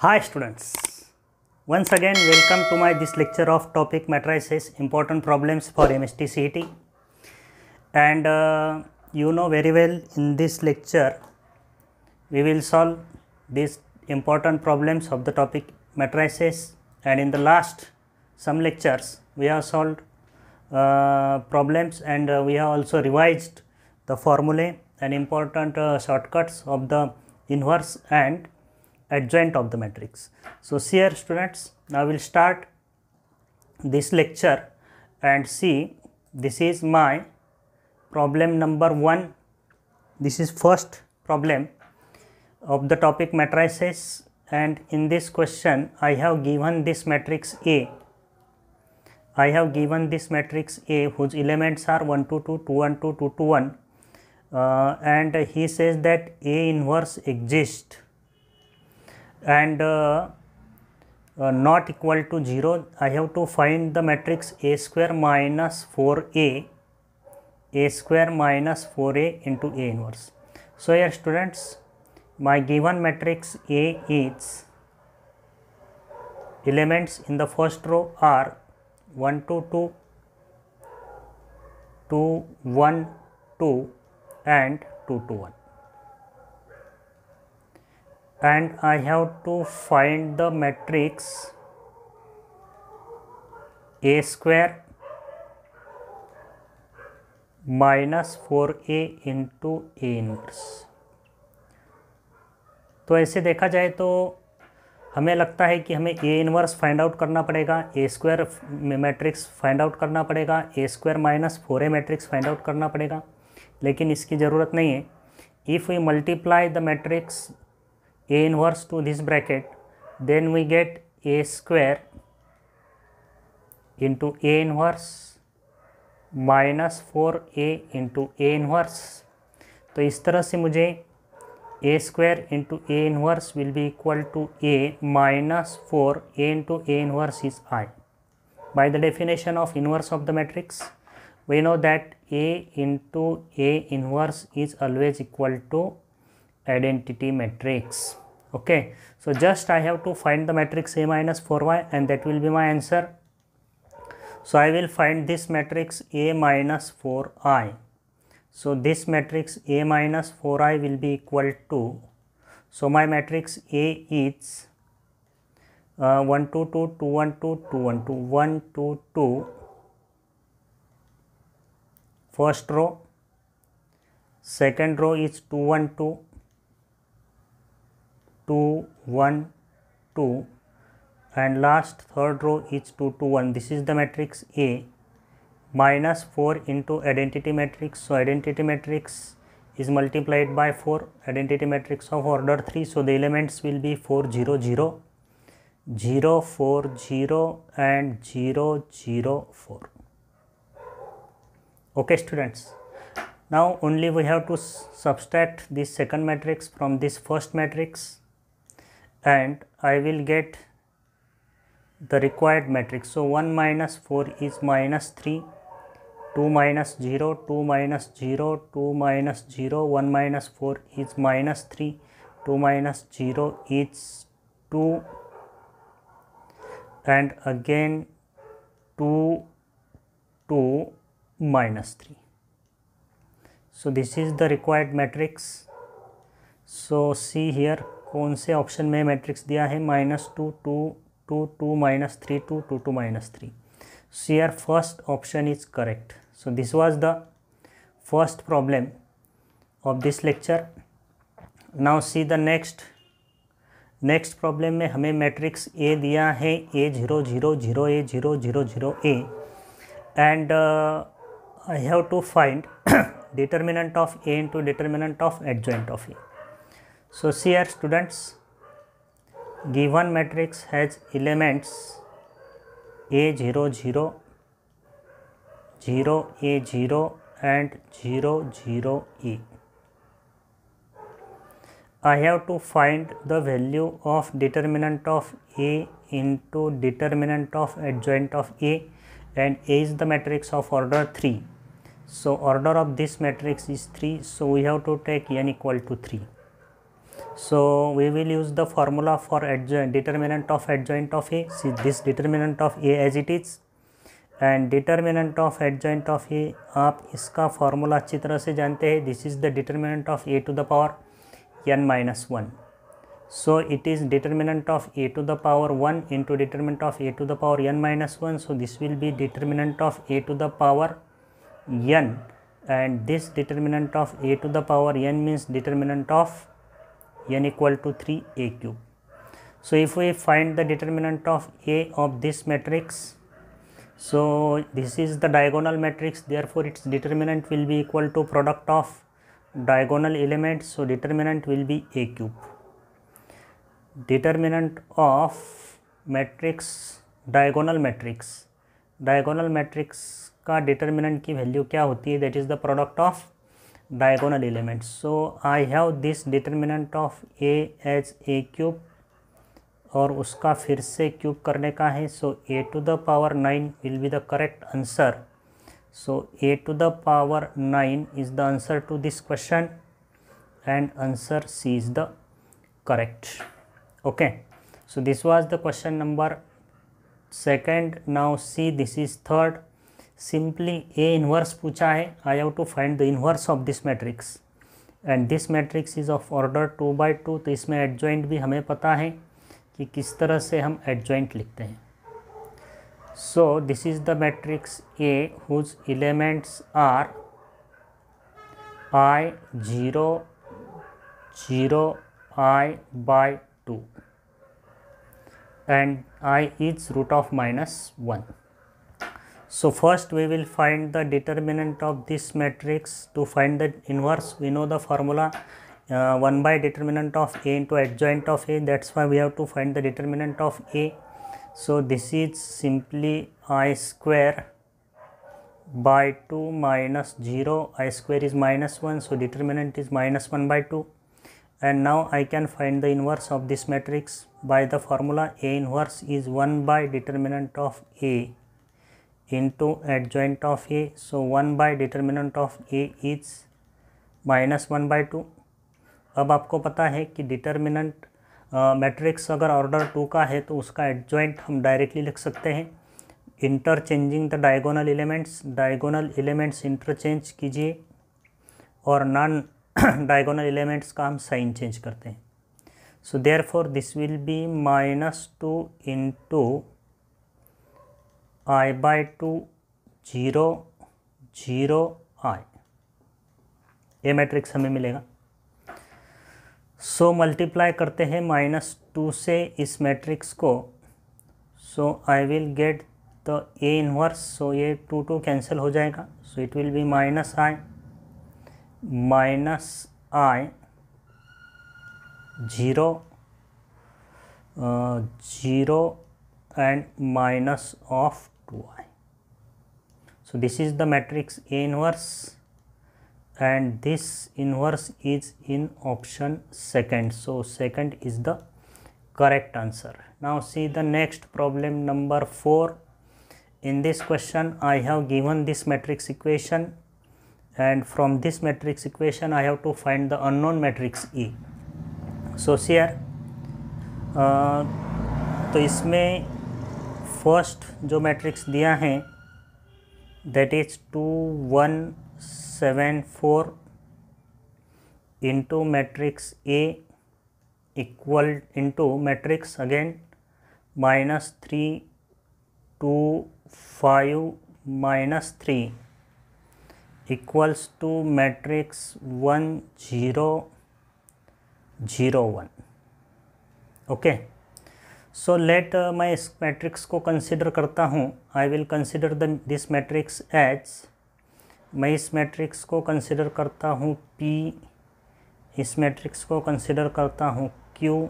Hi students, once again welcome to my this lecture of topic matrices important problems for MST CET. And you know very well, in this lecture we will solve these important problems of the topic matrices, and in the last some lectures we have solved problems, and we have also revised the formulae and important shortcuts of the inverse and adjoint of the matrix. So, here students, now we will start this lecture and see, this is my problem number 1. This is first problem of the topic matrices, and in this question I have given this matrix A. I have given this matrix A whose elements are 1 2 2 2 1 2 2 2 1, and he says that A inverse exists and not equal to 0. I have to find the matrix A square minus 4A, A square minus 4A into A inverse. So, here students, my given matrix A is, elements in the first row are 1 2 2, 2 1 2 and 2 2 1. And I have to find the matrix A square minus 4A into A inverse. तो ऐसे देखा जाए तो हमें लगता है कि हमें A इनवर्स फाइंड आउट करना पड़ेगा, A square matrix find out करना पड़ेगा, A square minus 4A matrix find out करना पड़ेगा, लेकिन इसकी ज़रूरत नहीं है. If we multiply the matrix A inverse to this bracket, then we get A square into A inverse minus 4A into A inverse. तो इस तरह से मुझे A square into A inverse will be equal to A minus 4A into A inverse is I. By the definition of inverse of the matrix, we know that A into A inverse is always equal to identity matrix. Okay, so just I have to find the matrix A minus 4y and that will be my answer. So, I will find this matrix A minus 4i. So, this matrix A minus 4i will be equal to, so my matrix A is 1 2 2 2 1 2 2 1 2 1 2 2, first row, second row is 2 1 2 2 1 2, and last third row is 2 2 1. This is the matrix A minus 4 into identity matrix. So, identity matrix is multiplied by 4, identity matrix of order 3. So, the elements will be 4 0 0, 0 4 0 and 0 0 4. Okay students, now only we have to subtract this second matrix from this first matrix, and I will get the required matrix. So, 1 minus 4 is minus 3, 2 minus 0, 2 minus 0, 2 minus 0, 1 minus 4 is minus 3, 2 minus 0 is 2, and again 2 2 minus 3. So, this is the required matrix. So, see here कौन से option में matrix दिया है, -2 2 2 2 minus 3 2 2 2 minus 3. So, here first option is correct. So, this was the first problem of this lecture. Now, see the next problem में हमें matrix A दिया है A 0 0 0 A 0 0 0 A, and I have to find determinant of A into determinant of adjoint of A. So, see here students, given matrix has elements A 0 0 0 A 0 and 0 0 A. I have to find the value of determinant of A into determinant of adjoint of A, and A is the matrix of order 3. So, order of this matrix is 3. So, we have to take n equal to 3. So we will use the formula for determinant of adjoint of A. See this determinant of A as it is, and determinant of adjoint of A आप इसका formula अच्छी तरह से जानते हैं. This is the determinant of A to the power n minus 1. So it is determinant of A to the power 1 into determinant of A to the power n minus 1. So this will be determinant of A to the power n, and this determinant of A to the power n means determinant of n equal to 3A cube. So if we find the determinant of A of this matrix, so this is the diagonal matrix, therefore its determinant will be equal to product of diagonal elements. So determinant will be A cube. Determinant of matrix diagonal matrix का determinant की value क्या होती है? That is the product of diagonal elements. So I have this determinant of A as A cube और उसका फिर से cube करने का है. So A to the power 9 will be the correct answer. So A to the power 9 is the answer to this question, and answer C is the correct. Okay, so this was the question number 2. Now see, this is 3rd. Simply A inverse पूछा है. I have to find the inverse of this matrix, and this matrix is of order 2 by 2. तो इसमें adjoint भी हमें पता है कि किस तरह से हम adjoint लिखते हैं. So this is the matrix A whose elements are I 0 0 I by 2 and I is root of minus 1. So first we will find the determinant of this matrix. To find the inverse, we know the formula 1 by determinant of A into adjoint of A. That's why we have to find the determinant of A. So this is simply I square by 2 minus 0. I square is minus 1, so determinant is minus 1 by 2. And now I can find the inverse of this matrix by the formula A inverse is 1 by determinant of A into adjoint of A. So 1 by determinant of A is minus 1 by 2. अब आपको पता है कि determinant matrix अगर order 2 का है तो उसका एडजॉइंट हम डायरेक्टली लिख सकते हैं. Interchanging the diagonal elements interchange कीजिए और नॉन डायगोनल एलिमेंट्स का हम साइन चेंज करते हैं. So therefore this will be -2 into I by 2 0 0 I. ये मैट्रिक्स हमें मिलेगा. सो मल्टीप्लाई करते हैं -2 से इस मैट्रिक्स को. So I will get the A inverse. So ये 2 2 कैंसिल हो जाएगा. So it will be -I 0 0 and minus of 2I. So this is the matrix A inverse, and this inverse is in option 2nd. So 2nd is the correct answer. Now see the next problem number 4. In this question I have given this matrix equation, and from this matrix equation I have to find the unknown matrix E. So here तो इसमें first जो matrix दिया है that is 2 1 7 4 into matrix A equal into matrix again -3 2 5 -3 equals to matrix 1 0 0 1. Okay, so let मैं इस matrix को consider करता हूँ. I will consider this matrix as, मैं इस मैट्रिक्स को कंसिडर करता हूँ P, इस मैट्रिक्स को कंसिडर करता हूँ Q,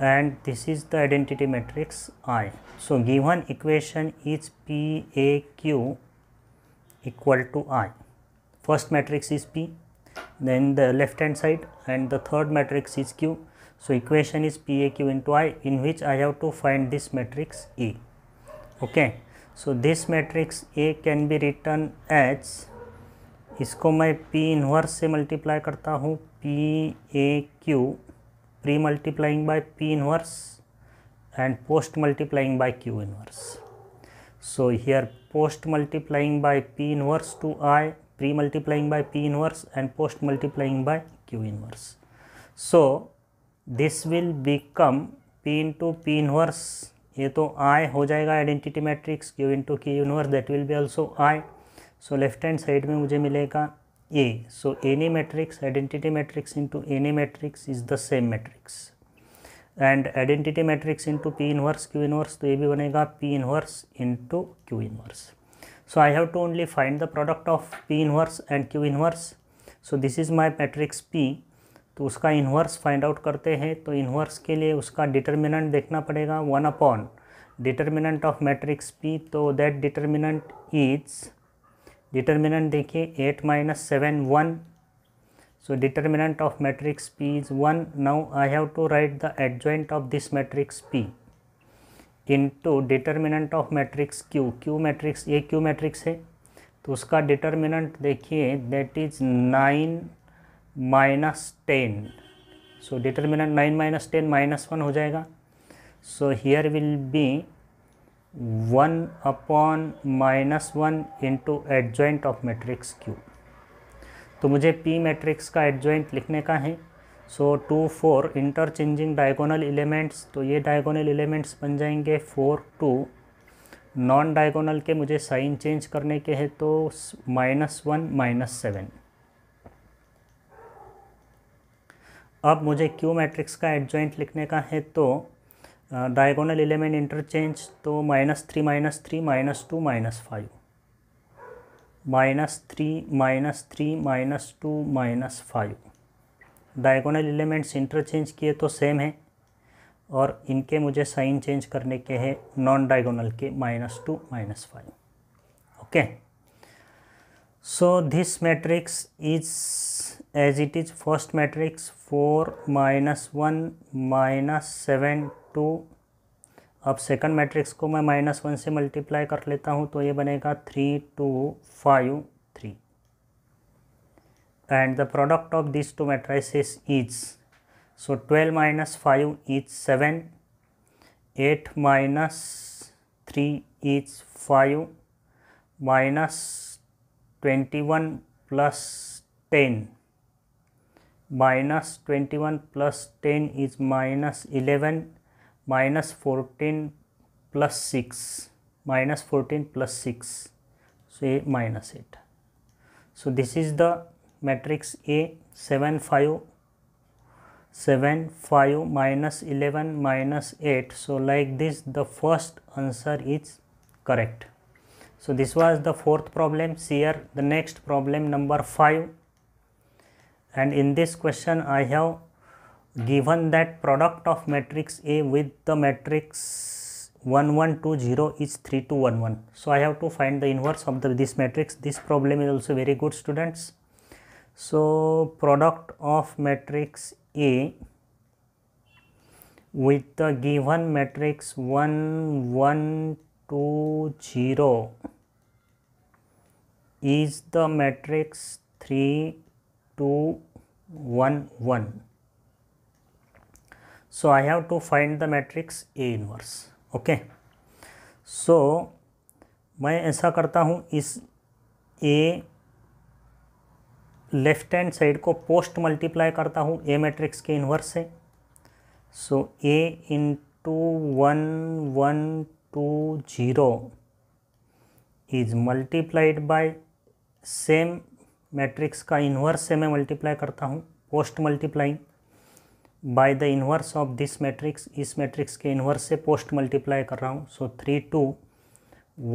and this is the identity matrix I. So given equation is PAQ equal to I. First matrix is P, then the left hand side, and the third matrix is Q. So equation is PAQ into I, in which I have to find this matrix A. Okay, so this matrix A can be written as इसको मैं P inverse से multiply करता हूँ, P A Q pre multiplying by P inverse and post multiplying by q inverse. So here post multiplying by p inverse to I, pre multiplying by p inverse and post multiplying by q inverse. So this will become p into p inverse, ये तो I हो जाएगा identity matrix, q into q inverse that will be also I. So left hand side में मुझे मिलेगा A. So any matrix, identity matrix into any matrix is the same matrix. And identity matrix into P inverse Q inverse, तो ये भी बनेगा P inverse into Q inverse. So I have to only find the product of P inverse and Q inverse. So this is my matrix P, तो उसका inverse find out करते हैं. तो inverse के लिए उसका डिटर्मिनेंट देखना पड़ेगा, 1 upon determinant of matrix P. तो दैट डिटर्मिनेंट इज, डिटर्मिनेंट देखिए 8 - 7 1. So determinant of matrix P is 1. Now I have to write the adjoint of this matrix P into determinant of matrix Q. Q matrix, ये Q matrix है, तो उसका determinant देखिए that is 9 - 10. So determinant 9 - 10 -1 हो जाएगा. So here will be 1 upon -1 into adjoint of matrix Q. तो मुझे P matrix का एडजॉइंट लिखने का है. सो 2 4 इंटरचेंजिंग डायगोनल एलिमेंट्स, तो ये डायगोनल एलिमेंट्स बन जाएंगे 4 2. नॉन डायगोनल के मुझे साइन चेंज करने के हैं, तो -1 - 7. अब मुझे Q मैट्रिक्स का एडजॉइंट लिखने का है, तो डायगोनल एलिमेंट इंटरचेंज, तो -3 - 3 -2 -5, -3 -2 -5. डायगोनल एलिमेंट्स इंटरचेंज किए तो सेम है, और इनके मुझे साइन चेंज करने के हैं नॉन डायगोनल के, -2 -5. Okay. So this matrix is as it is first matrix 4 - 1 - 7 2. अब सेकंड मैट्रिक्स को मैं -1 से मल्टीप्लाई कर लेता हूँ, तो ये बनेगा 3 2 5 3. And the product of this to matrices is, so 12 - 5 is 7, 8 - 3 is 5, -21 + 10, -21 + 10 is -11, -14 + 6, -14 + 6, so -8. So this is the matrix A. 7 5 7 5 -11 -8. So like this the first answer is correct. So this was the fourth problem. See here the next problem number 5, and in this question I have given that product of matrix A with the matrix 1 1 2 0 is 3 2 1 1. So I have to find the inverse of this matrix. This problem is also very good, students. So product of matrix A with the given matrix 1 1 2 0 is the matrix 3 2 1 1. So I have to find the matrix A inverse. Okay. So मैं ऐसा करता हूँ, इस A left hand side को post multiply करता हूँ A matrix के inverse से. सो A into 1 1 2 0 is multiplied by same matrix का इन्वर्स से मैं मल्टीप्लाई करता हूँ, post multiplying by the inverse of this matrix. इस मैट्रिक्स के इन्वर्स से पोस्ट मल्टीप्लाई कर रहा हूँ. सो 3 2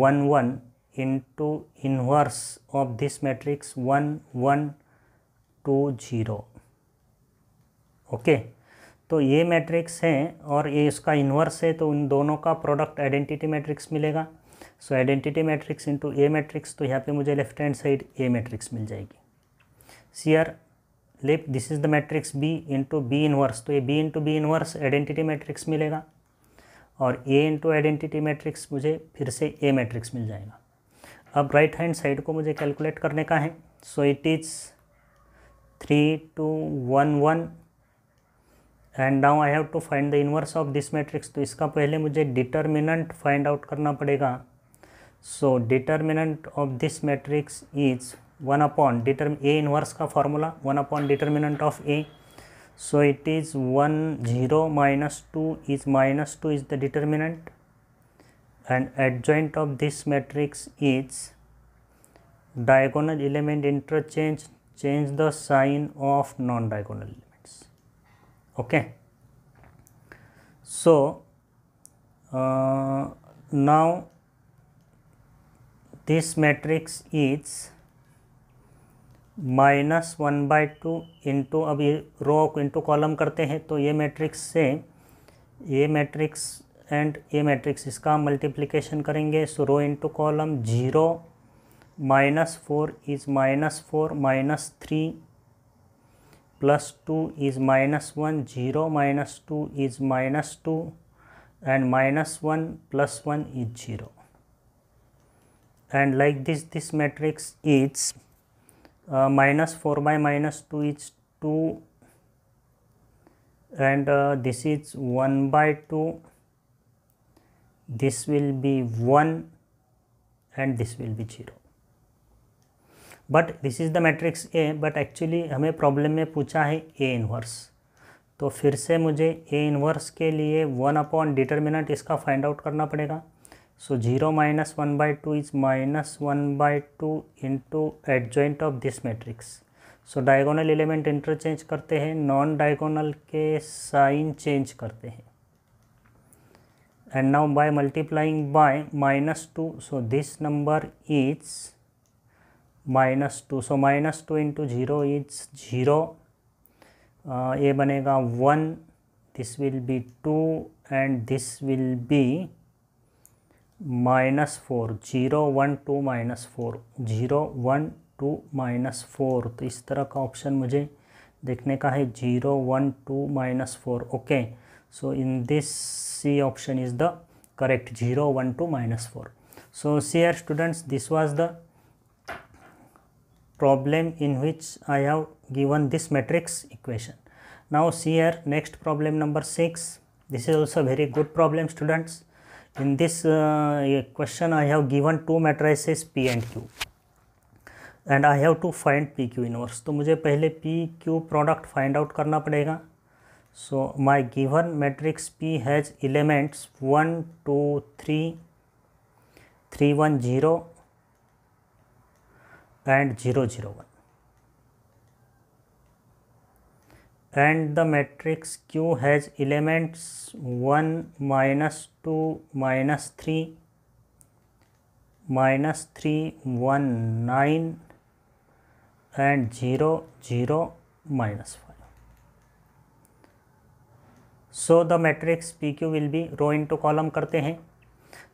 1 1 into inverse of this matrix 1 1 2 0. Okay. तो ये मैट्रिक्स है और ये इसका इन्वर्स है, तो उन दोनों का प्रोडक्ट आइडेंटिटी मैट्रिक्स मिलेगा. So identity matrix into A matrix, तो यहाँ पे मुझे left hand side A matrix मिल जाएगी. CR left, this is the matrix B into B inverse, तो ये B into B inverse identity matrix मिलेगा, और ए इंटू आइडेंटिटी मैट्रिक्स मुझे फिर से ए मैट्रिक्स मिल जाएगा. अब राइट हैंड साइड को मुझे कैलकुलेट करने का है. so it is 3 2 1 1 and now I have to find the inverse of this matrix. तो इसका पहले मुझे डिटर्मिनेंट फाइंड आउट करना पड़ेगा. So determinant of this matrix is 1 upon A inverse का formula 1 upon determinant of A. So it is 1 0 minus 2 is the determinant, and adjoint of this matrix is diagonal element interchange, change the sign of non-diagonal elements. Okay. So now this matrix is -1/2 into, अब ये रो into column करते हैं तो ये matrix से ये matrix and ये matrix इसका मल्टीप्लिकेशन करेंगे. So row into column 0 -4 is -4 -3 +2 is -1 0 -2 is -2 and -1 +1 is 0 and like this matrix is -4 by -2 is 2 and this is 1/2, this will be 1 and this will be 0. But this is the matrix A, but actually हमें problem में पूछा है A inverse. तो फिर से मुझे A inverse के लिए 1 अपॉन डिटर्मिनेंट इसका फाइंड आउट करना पड़ेगा. So 0 minus 1/2 is minus 1/2 into adjoint of this matrix. So diagonal element interchange करते हैं, non diagonal के साइन चेंज करते हैं. And now by multiplying by -2, so this number is -2. So -2 into 0 is 0. ये बनेगा 1. This will be 2 and this will be -4. 0 1 2 -4 0 1 2 -4. तो इस तरह का ऑप्शन मुझे देखने का है 0 1 2 -4. Okay, so in this C option is the correct 0 1 2 -4. So see here students, this was the problem in which I have given this matrix equation. Now see here next problem number 6. This is also very good problem students. In this question I have given two matrices P and Q and I have to find PQ inverse. तो मुझे पहले PQ product find out करना पड़ेगा. So my given matrix P has elements 1 2 3 3 1 0 and 0 0 1, and the matrix Q has elements 1 -2 -3 -3 1 9 and 0 0 -5. So the matrix PQ will be row into column करते हैं.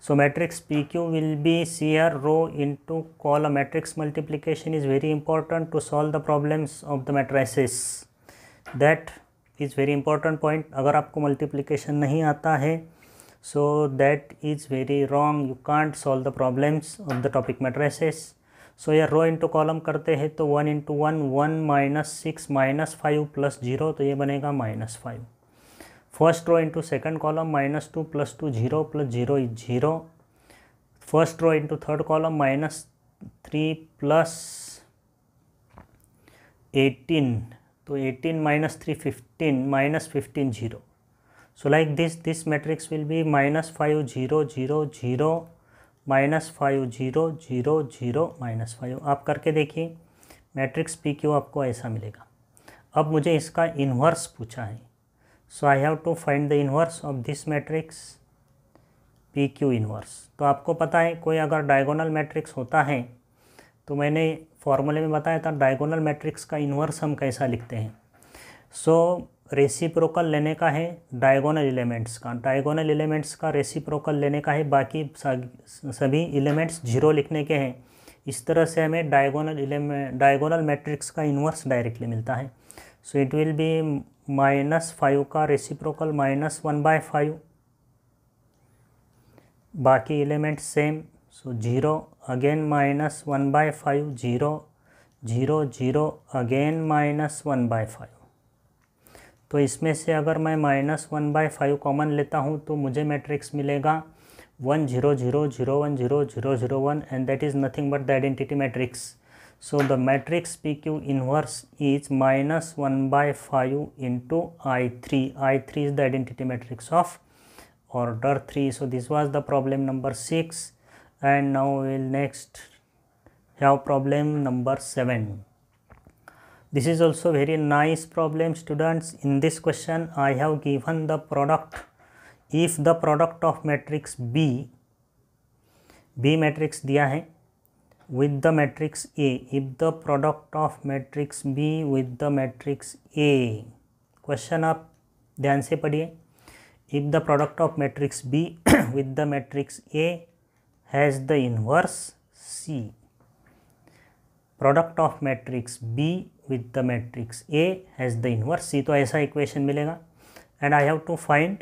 So matrix PQ will be here row into column. Matrix multiplication is very important to solve the problems of the matrices. That is very important point. अगर आपको multiplication नहीं आता है, so that is very wrong. You can't solve the problems of the topic matrices. So here row into column करते हैं तो 1 into 1 1 -6 -5 plus 0, तो ये बनेगा -5. First row into second column -2 plus 2 0 plus 0 is 0. First row into third column -3 plus 18. So 18 -3 15 -15 0. So like this matrix will be -5 0 0 0 -5 0 0 0 -5. आप करके देखिए matrix PQ आपको ऐसा मिलेगा. अब मुझे इसका इन्वर्स पूछा है. So I have to find the inverse of this matrix PQ inverse. तो आपको पता है कोई अगर डायगोनल मैट्रिक्स होता है तो मैंने फॉर्मूले में बताया था डायगोनल मैट्रिक्स का इन्वर्स हम कैसा लिखते हैं. सो रेसिप्रोकल लेने का है डायगोनल एलिमेंट्स का, डायगोनल एलिमेंट्स का रेसिप्रोकल लेने का है, बाकी सभी एलिमेंट्स 0 लिखने के हैं. इस तरह से हमें डायगोनल मैट्रिक्स का इन्वर्स डायरेक्टली मिलता है. सो इट विल बी -5 का रेसिप्रोकल -1/5, बाकी एलिमेंट सेम. सो 0 अगेन -1/5 0 0 0 अगेन -1/5। तो इसमें से अगर मैं -1/5 कॉमन लेता हूँ तो मुझे मैट्रिक्स मिलेगा 1 0 0 0 1 0 0 0 1 and that is nothing but the identity matrix. So the matrix PQ inverse is -1/5 into I3. I3 is the identity matrix of order 3. So this was the problem number 6, and now we will next have problem number 7. This is also very nice problem, students. In this question I have given the product. If the product of matrix B matrix दिया है with the matrix A, if the product of matrix B with the matrix A, question आप ध्यान से पढ़िए, if the product of matrix B with the matrix A has the inverse C, product of matrix B with the matrix A has the inverse C, तो ऐसा equation मिलेगा and I have to find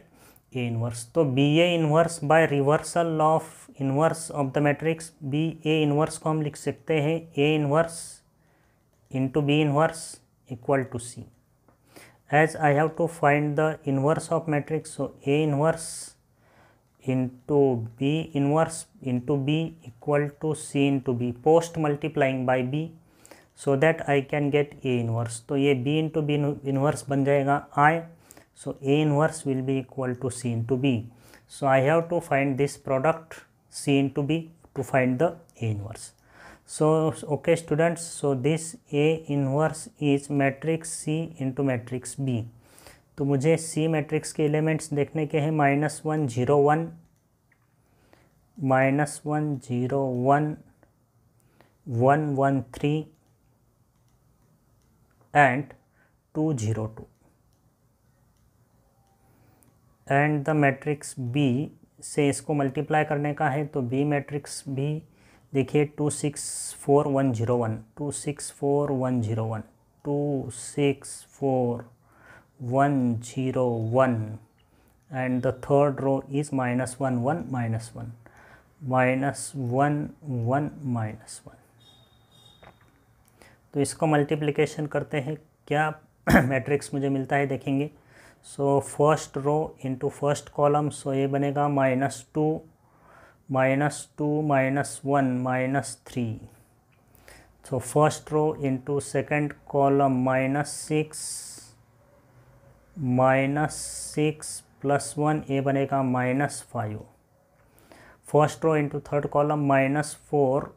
A inverse। तो B A inverse by reversal of inverse of the matrix, B A inverse को हम लिख सकते हैं A inverse into B inverse equal to C. As I have to find the inverse of matrix, so A inverse into B inverse into B equal to C into B, post multiplying by B so that I can get A inverse. तो ये B into B inverse बन जाएगा आई, so A inverse will be equal to C into B. So I have to find this product C into B to find the A inverse. So okay students, so this A inverse is matrix C into matrix B. तो मुझे C matrix के elements देखने के हैं -1 0 1 -1 0 1 1 1 3 and 2 0 2 and the matrix B से इसको multiply करने का है। तो बी मैट्रिक्स भी देखिए 2 6 4 1 0 1 2 6 4 1 0 1 2 6 4 1 0 1 and the third row is -1 1 -1 -1 1 1 -1। तो इसको मल्टीप्लिकेशन करते हैं, क्या मैट्रिक्स मुझे मिलता है देखेंगे। So first row into first column, so ये बनेगा -2 -2 -1 -3। So first row into second column -6 +1, ये बनेगा -5। First row into third column -4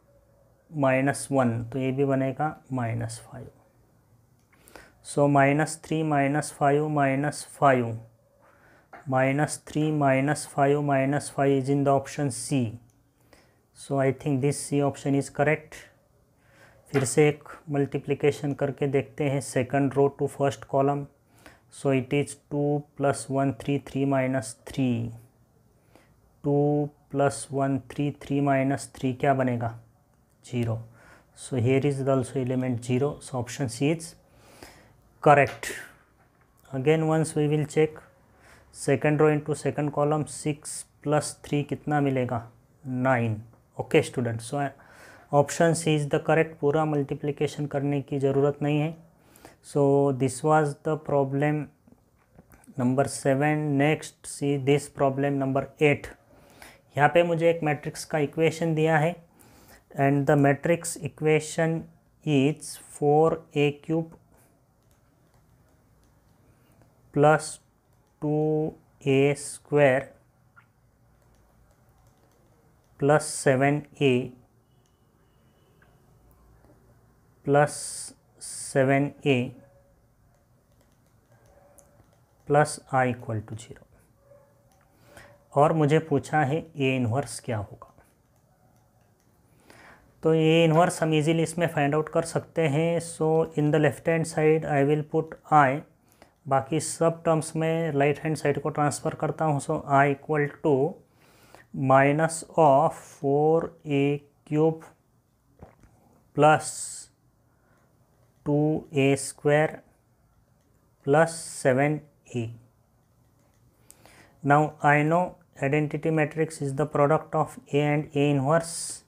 -1, तो ये भी बनेगा -5। So -3 -5 -5 -3 -5 -5 is in the option C. So I think this C option is correct. फिर से एक मल्टीप्लिकेशन करके देखते हैं second row to first column. So it is 2 + 1 3 3 -3 2 + 1 3 3 -3 क्या बनेगा 0। सो here is also element 0. So option C is correct. Again once we will check second row into second column, 6 + 3 कितना मिलेगा 9। Okay student, so option C is the correct, पूरा multiplication करने की ज़रूरत नहीं है। So this was the problem number 7। Next see this problem number 8। यहाँ पे मुझे एक मैट्रिक्स का इक्वेशन दिया है and the matrix equation is 4a³ + 2a² + 7a + 7a + i = 0। और मुझे पूछा है ए इन्वर्स क्या होगा। तो ए इन्वर्स हम इजीली इसमें फाइंड आउट कर सकते हैं। So in the left hand side I will put I, बाकी सब टर्म्स में राइट हैंड साइड को ट्रांसफ़र करता हूँ। So I = -4a³ + 2a² + 7a। Now I know identity matrix is the product of A and A inverse,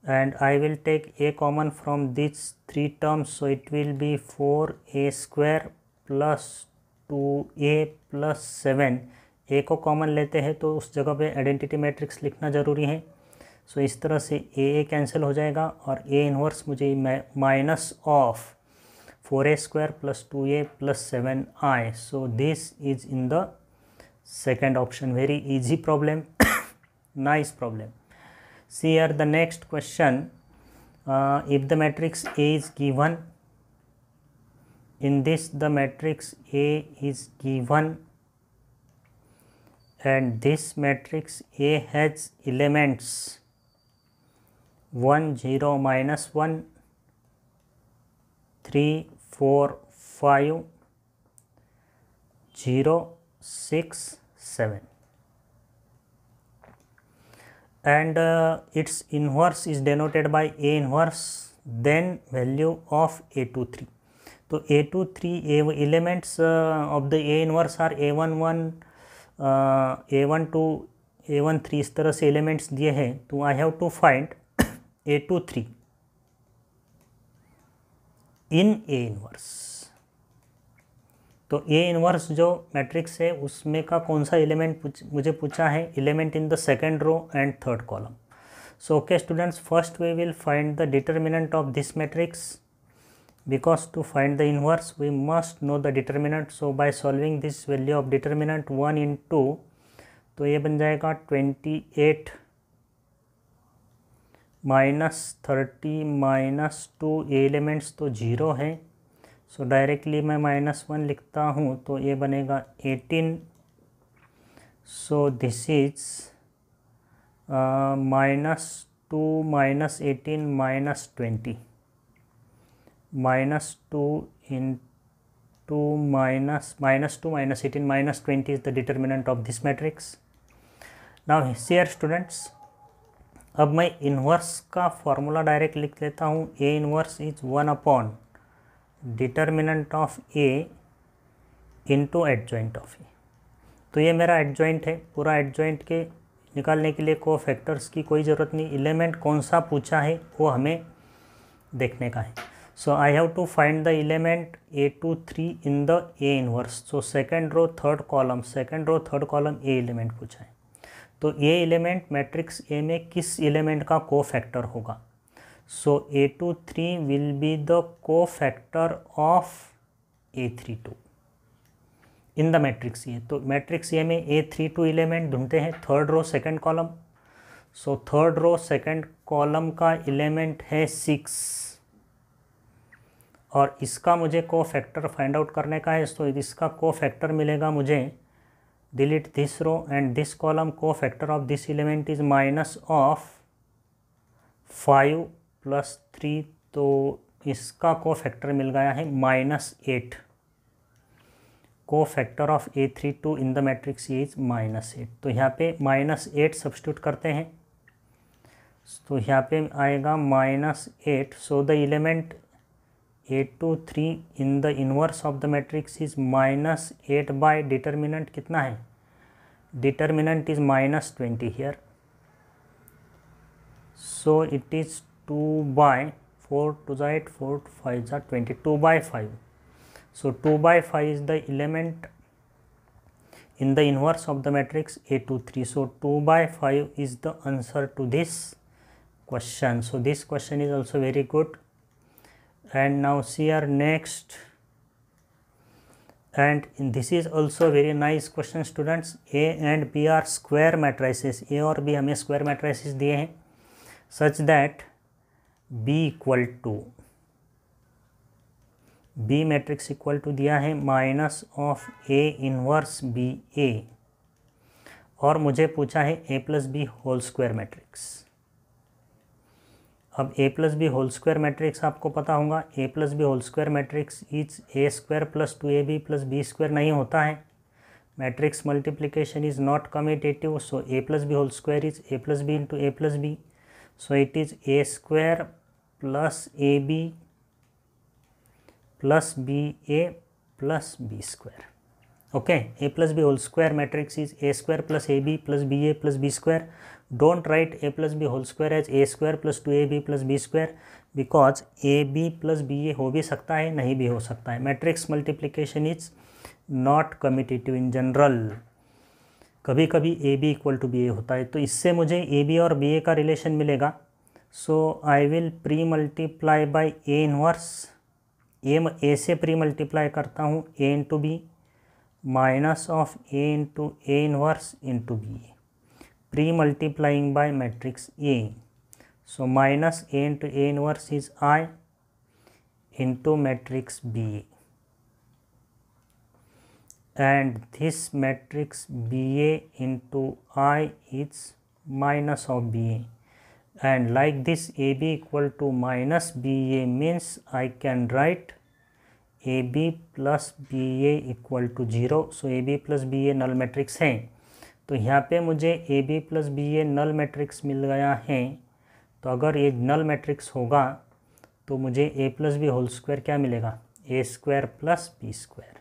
and I will take a common from these three terms, so it will be 4a square plus 2a plus 7. a को common लेते हैं तो उस जगह पे identity matrix लिखना ज़रूरी है। सो इस तरह से a कैंसिल हो जाएगा और a इन्वर्स मुझे minus of 4a square plus 2a plus 7i. So this is in the second option. Very easy problem. Nice problem. See here the next question. If the matrix A is given, in this the matrix A is given and this matrix A has elements 1 0 minus 1 3 4 5 0 6 7 and its inverse is denoted by A inverse, then value of A23. तो A23 elements of the A inverse are A11 A12 A13 इस तरह से elements दिए हैं। तो I have to find A23 in A inverse. तो A inverse जो matrix है उसमें का कौन सा एलिमेंट मुझे पूछा है, element in the second row and third column. So okay students, first we will find the determinant of this matrix, because to find the inverse we must know the determinant. So by solving this value of determinant 1 into, तो ये बन जाएगा 28 -30 -2, ये elements तो 0 है. सो directly मैं -1 लिखता हूँ तो ये बनेगा 18. So this is -2 -18 -20 -2 into -2 -18 -20 is the determinant of this matrix. Now here students, अब मैं इन्वर्स का फॉर्मूला डायरेक्ट लिख लेता हूँ. A inverse is 1 upon determinant of A into adjoint of A. तो ये मेरा एडजॉइंट है. पूरा एडजॉइंट के निकालने के लिए को फैक्टर्स की कोई ज़रूरत नहीं, एलिमेंट कौन सा पूछा है वो हमें देखने का है. So I have to find the element A23 in the A inverse. So second row third column A element पूछा है. तो ये एलिमेंट मैट्रिक्स A में किस एलिमेंट का को फैक्टर होगा. So A23 will be the cofactor of A32 in the matrix A. तो matrix A में A32 एलिमेंट ढूंढते हैं, third row second column. So third row second column का element है 6 और इसका मुझे को फैक्टर फाइंड आउट करने का है. तो इसका को फैक्टर मिलेगा मुझे, delete this row and this column, cofactor of this element is minus of 5 + 3. तो इसका को फैक्टर मिल गया है -8. को factor of A32 in the matrix is -8. तो यहाँ पे -8 सब्स्टिट्यूट करते हैं. तो यहाँ पे आएगा -8. So the element A23 in the inverse of the matrix is -8 bye determinant कितना है, determinant is -20 here. So it is 2/4 2 8 4 5 20, 2/5. So 2/5 is the element in the inverse of the matrix A23. So 2/5 is the answer to this question. So this question is also very good. And now see our next, and this is also very nice question students. A and B are square matrices. A और B हमें square matrices दिए हैं such that B equal to, B matrix equal to दिया है -A inverse BA, और मुझे पूछा है A+B होल स्क्वायर मैट्रिक्स. अब A+B होल स्क्वायर मैट्रिक्स आपको पता होगा, A+B whole square matrix is A² + 2AB + B² नहीं होता है. Matrix multiplication is not commutative. So A+B whole square is A+B into A+B. So it is A² + AB + BA + B². Okay, a plus b whole square matrix is a square plus ab plus ba plus b square. Don't write a plus b whole square as a square plus 2ab plus b square because ab plus ba हो भी सकता है, नहीं भी हो सकता है. Matrix multiplication is not commutative in general. कभी कभी A B equal to B A होता है. तो इससे मुझे ए बी और बी ए का रिलेशन मिलेगा. So I will pre multiply by A inverse. A से प्री मल्टीप्लाई करता हूँ A into B minus of A into A inverse into B A, pre multiplying by matrix A. So minus A into A inverse is I into matrix B A, and this matrix BA into I is minus of BA, and like this AB equal to minus BA means I can write AB plus BA equal to 0. So AB plus BA null matrix है. तो यहाँ पे मुझे AB plus BA null matrix मिल गया है. तो अगर ये null matrix होगा तो मुझे A plus B whole square क्या मिलेगा, A square plus B square.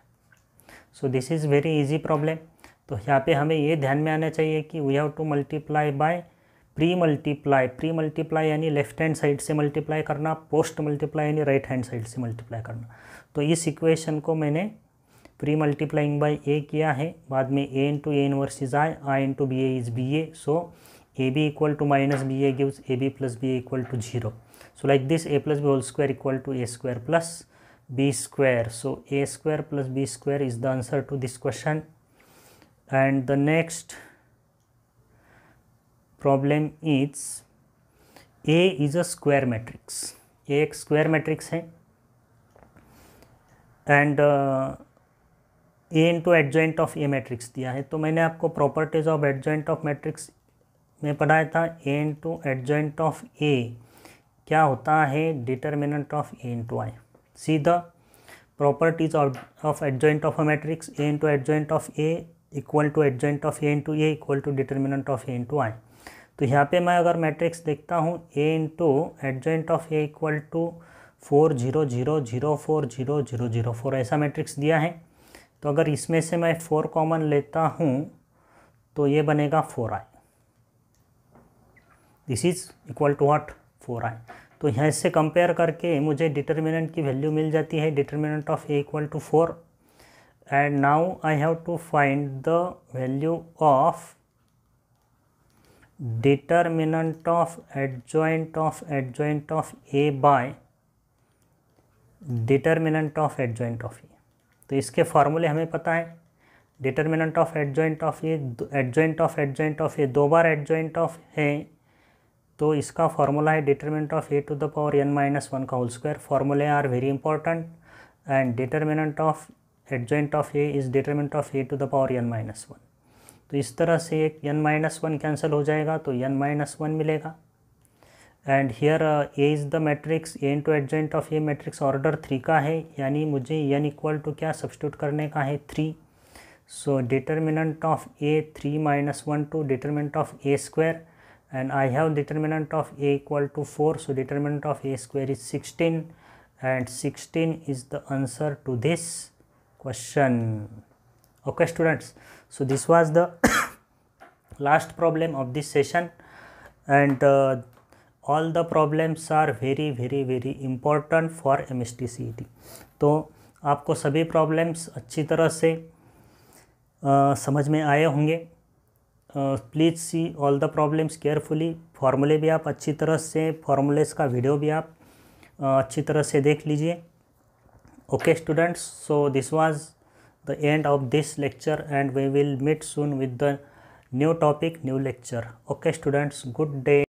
So this is very easy problem. तो यहाँ पे हमें ये ध्यान में आना चाहिए कि we have to multiply by premultiply यानी लेफ्ट हैंड साइड से मल्टीप्लाई करना, पोस्ट मल्टीप्लाई यानी राइट हैंड साइड से मल्टीप्लाई करना. तो इस इक्वेशन को मैंने प्री मल्टीप्लाइंग बाय ए किया है. बाद में A into A inverse is I into B A is B A. So A B equal to minus B A gives A B plus B A equal to 0. So like this A plus B whole square equal to A square plus b square. So a square plus b square is the answer to this question. And the next problem is A is a square matrix. A एक square matrix है and A into adjoint of A matrix दिया है. तो मैंने आपको properties of adjoint of matrix में पढ़ाया था. A into adjoint of A क्या होता है, determinant of A into I. See the properties of adjoint of a matrix. A into adjoint of A equal to adjoint of A into A equal to determinant of A into I. तो यहाँ पे मैं अगर matrix देखता हूँ A into adjoint of A equal to 4 0 0 0 4 0 0 0 4 ऐसा matrix दिया है. तो अगर इसमें से मैं 4 कॉमन लेता हूँ तो ये बनेगा 4i. This is equal to what, 4i. तो यहाँ से कंपेयर करके मुझे डिटर्मिनेंट की वैल्यू मिल जाती है, determinant of A equal to 4. And now I have to find the value of determinant of adjoint of A by determinant of adjoint of A. तो इसके फॉर्मूले हमें पता है. Determinant of adjoint of A, adjoint of A 2 बार adjoint of है. तो इसका फॉर्मूला है determinant of A to the power n minus 1 का whole square. Formulae are very important. And determinant of adjoint of A is determinant of A to the power n minus 1. तो इस तरह से एक n माइनस 1 कैंसिल हो जाएगा तो n minus 1 मिलेगा. And here A is the matrix. A into adjoint of A matrix order 3 का है, यानी मुझे n इक्वल टू क्या सब्स्टिट्यूट करने का है, 3. So determinant of A 3 minus 1 to determinant of A square. And I have determinant of A equal to 4. So determinant of A square is 16 and 16 is the answer to this question. Okay students, so this was the last problem of this session and all the problems are very important for MST CET. तो आपको सभी problems अच्छी तरह से समझ में आए होंगे. Please see all the problems carefully. फार्मूले भी आप अच्छी तरह से, फार्मूलेस का वीडियो भी आप अच्छी तरह से देख लीजिए. Okay students, so this was the end of this lecture and we will meet soon with the new topic, new lecture. Okay students, good day.